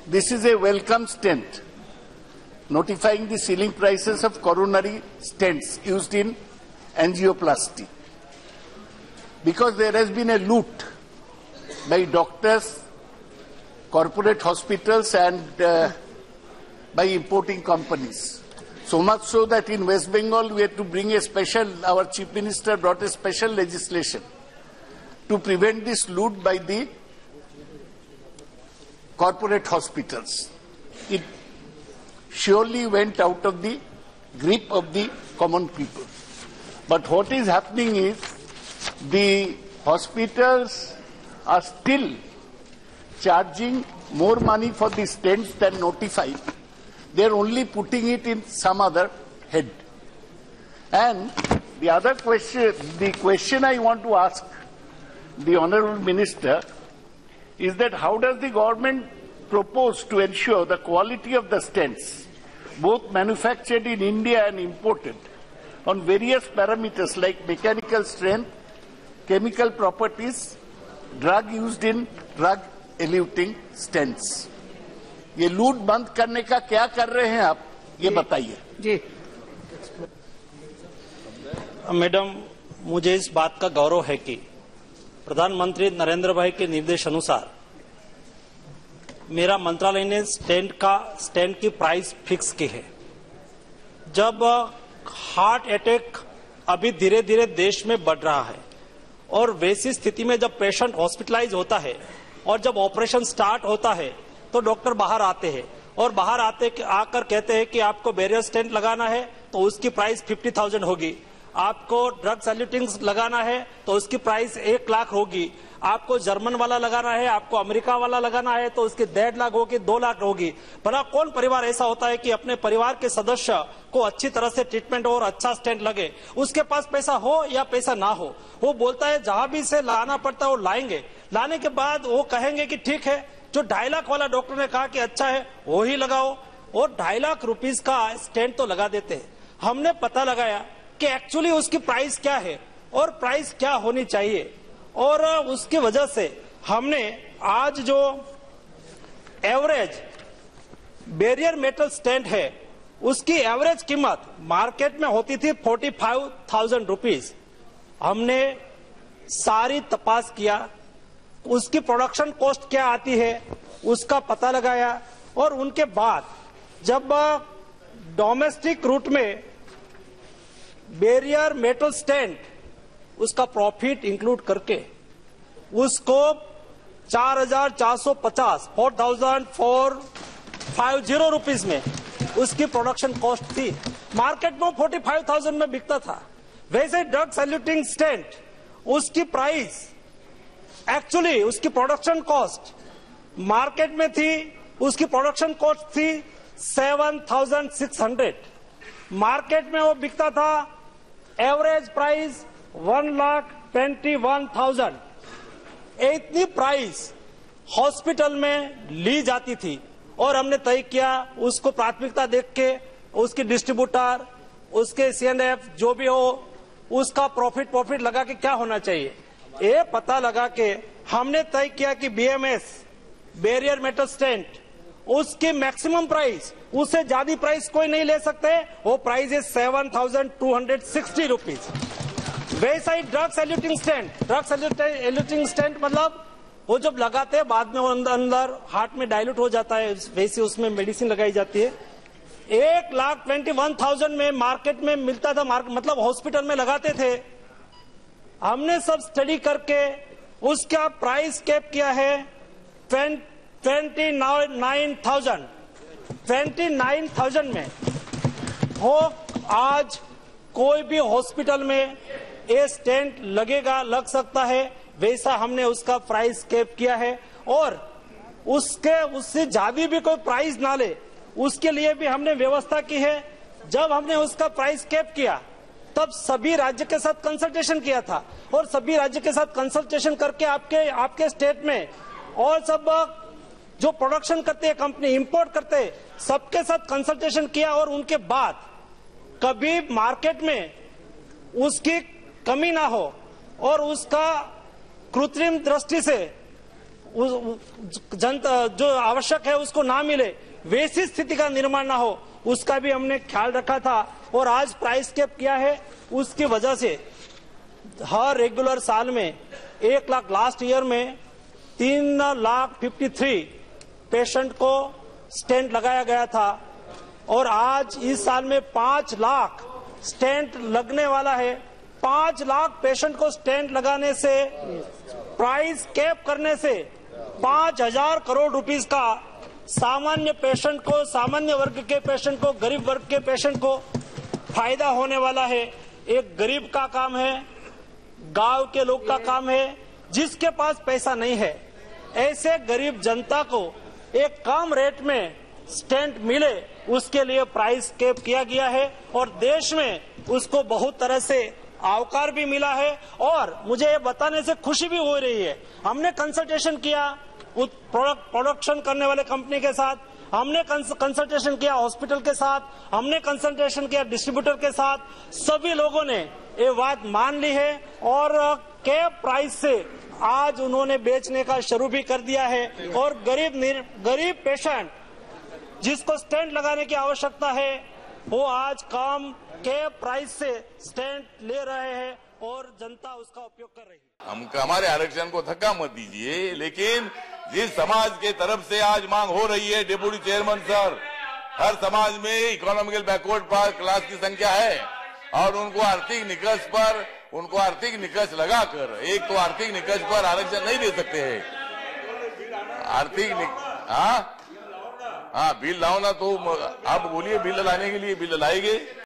this is a welcome stent, notifying the ceiling prices of coronary stents used in angioplasty. Because there has been a loot by doctors, corporate hospitals and by importing companies. So much so that in West Bengal we had to bring our Chief Minister brought a special legislation to prevent this loot by the corporate hospitals. It surely went out of the grip of the common people. But what is happening is the hospitals are still charging more money for the stents than notified. They are only putting it in some other head. And the question I want to ask the Honourable Minister is that how does the government propose to ensure the quality of the stents, both manufactured in India and imported, on various parameters like mechanical strength, chemical properties, drug used in drug-eluting stents? ये लूट बंद करने का क्या कर रहे हैं आप, ये बताइए। जी मैडम, मुझे इस बात का गौरव है कि प्रधानमंत्री नरेंद्र भाई के निर्देश अनुसार मेरा मंत्रालय ने स्टेंट की प्राइस फिक्स की है। जब हार्ट अटैक अभी धीरे धीरे देश में बढ़ रहा है और वैसी स्थिति में जब पेशेंट हॉस्पिटलाइज होता है और जब ऑपरेशन स्टार्ट होता है तो डॉक्टर बाहर आते हैं और बाहर आकर कहते हैं कि आपको बैरियर स्टेंट लगाना है तो उसकी प्राइस 50,000 होगी, आपको ड्रग सैल्यूटिंग लगाना है तो उसकी प्राइस 1 लाख होगी, आपको जर्मन वाला लगाना है, आपको अमेरिका वाला लगाना है तो उसकी 1.5 लाख होगी, 2 लाख होगी। भला कौन परिवार ऐसा होता है कि अपने परिवार के सदस्य को अच्छी तरह से ट्रीटमेंट और अच्छा स्टेंट लगे, उसके पास पैसा हो या पैसा ना हो, वो बोलता है जहां भी से लाना पड़ता है वो लाएंगे। लाने के बाद वो कहेंगे कि ठीक है, जो 2.5 लाख वाला डॉक्टर ने कहा कि अच्छा है वो ही लगाओ, और 2.5 लाख रुपीस का स्टेंट तो लगा देते हैं। हमने पता लगाया कि एक्चुअली उसकी प्राइस क्या है और प्राइस क्या होनी चाहिए, और उसकी वजह से हमने आज जो एवरेज बैरियर मेटल स्टेंट है उसकी एवरेज कीमत मार्केट में होती थी 45,000 रुपीज। हमने सारी तपास किया, उसकी प्रोडक्शन कॉस्ट क्या आती है उसका पता लगाया, और उनके बाद जब डोमेस्टिक रूट में बैरियर मेटल स्टेंट उसका प्रॉफिट इंक्लूड करके उसको 4,450 रुपीज में उसकी प्रोडक्शन कॉस्ट थी। मार्केट में 45,000 में बिकता था। वैसे ड्रग सैल्यूटिंग स्टेंट उसकी प्राइस एक्चुअली उसकी प्रोडक्शन कॉस्ट मार्केट में थी, उसकी प्रोडक्शन कॉस्ट थी 7,600। मार्केट में वो बिकता था एवरेज प्राइस 1,21,000। इतनी प्राइस हॉस्पिटल में ली जाती थी, और हमने तय किया उसको प्राथमिकता देख के उसके डिस्ट्रीब्यूटर, उसके CNF जो भी हो, उसका प्रॉफिट लगा के क्या होना चाहिए, ये पता लगा के हमने तय किया कि BMS बैरियर मेटल स्टेंट उसकी मैक्सिमम प्राइस, उससे ज्यादा प्राइस कोई नहीं ले सकते, वो प्राइस है 7,260 रुपीज। वैसा ही ड्रग सैल्यूटिंग स्टेंट मतलब वो जब लगाते हैं बाद में वो अंदर हार्ट में डाइल्यूट हो जाता है, वैसे उसमें मेडिसिन लगाई जाती है। 1,21,000 में मार्केट में मिलता था, मतलब हॉस्पिटल में लगाते थे। हमने सब स्टडी करके उसका प्राइस कैप किया है 29,000 में हो। आज कोई भी हॉस्पिटल में ये स्टेंट लग सकता है, वैसा हमने उसका प्राइस कैप किया है, और उससे ज्यादा भी कोई प्राइस ना ले उसके लिए भी हमने व्यवस्था की है। जब हमने उसका प्राइस कैप किया तब सभी राज्य के साथ कंसल्टेशन किया था, और सभी राज्य के साथ कंसल्टेशन करके आपके स्टेट में और सब जो प्रोडक्शन करते हैं कंपनी, इंपोर्ट करते हैं, सबके साथ कंसल्टेशन किया, और उनके बाद कभी मार्केट में उसकी कमी ना हो और उसका कृत्रिम दृष्टि से जनता जो आवश्यक है उसको ना मिले, वैसी स्थिति का निर्माण ना हो, उसका भी हमने ख्याल रखा था। और आज प्राइस कैप किया है, उसकी वजह से हर रेगुलर साल में 1 लाख, लास्ट ईयर में 3,53,000 पेशेंट को स्टेंट लगाया गया था और आज इस साल में 5 लाख स्टेंट लगने वाला है। 5 लाख पेशेंट को स्टेंट लगाने से, प्राइस कैप करने से 5,000 करोड़ रुपीस का सामान्य पेशेंट को, सामान्य वर्ग के पेशेंट को, गरीब वर्ग के पेशेंट को फायदा होने वाला है। एक गरीब का काम है, गांव के लोग का काम है, जिसके पास पैसा नहीं है ऐसे गरीब जनता को एक कम रेट में स्टेंट मिले, उसके लिए प्राइस कैप किया गया है और देश में उसको बहुत तरह से आवकार भी मिला है। और मुझे ये बताने से खुशी भी हो रही है, हमने कंसल्टेशन किया प्रोडक्शन करने वाले कंपनी के साथ, हमने कंसल्टेशन किया हॉस्पिटल के साथ, हमने कंसल्टेशन किया डिस्ट्रीब्यूटर के साथ, सभी लोगों ने ये बात मान ली है और कैप प्राइस से आज उन्होंने बेचने का शुरू भी कर दिया है। और गरीब पेशेंट जिसको स्टेंट लगाने की आवश्यकता है वो आज कम कैप प्राइस से स्टेंट ले रहे हैं और जनता उसका उपयोग कर रही है। हमारे आरक्षण को धक्का मत दीजिए, लेकिन जिस समाज के तरफ से आज मांग हो रही है डिप्टी चेयरमैन सर, हर समाज में इकोनॉमिकल बैकवर्ड क्लास की संख्या है और उनको आर्थिक निकष लगाकर, एक तो आर्थिक निकष पर आरक्षण नहीं दे सकते हैं। हाँ बिल लाओ ना, तो आप बोलिए बिल लाने के लिए बिल लाएंगे।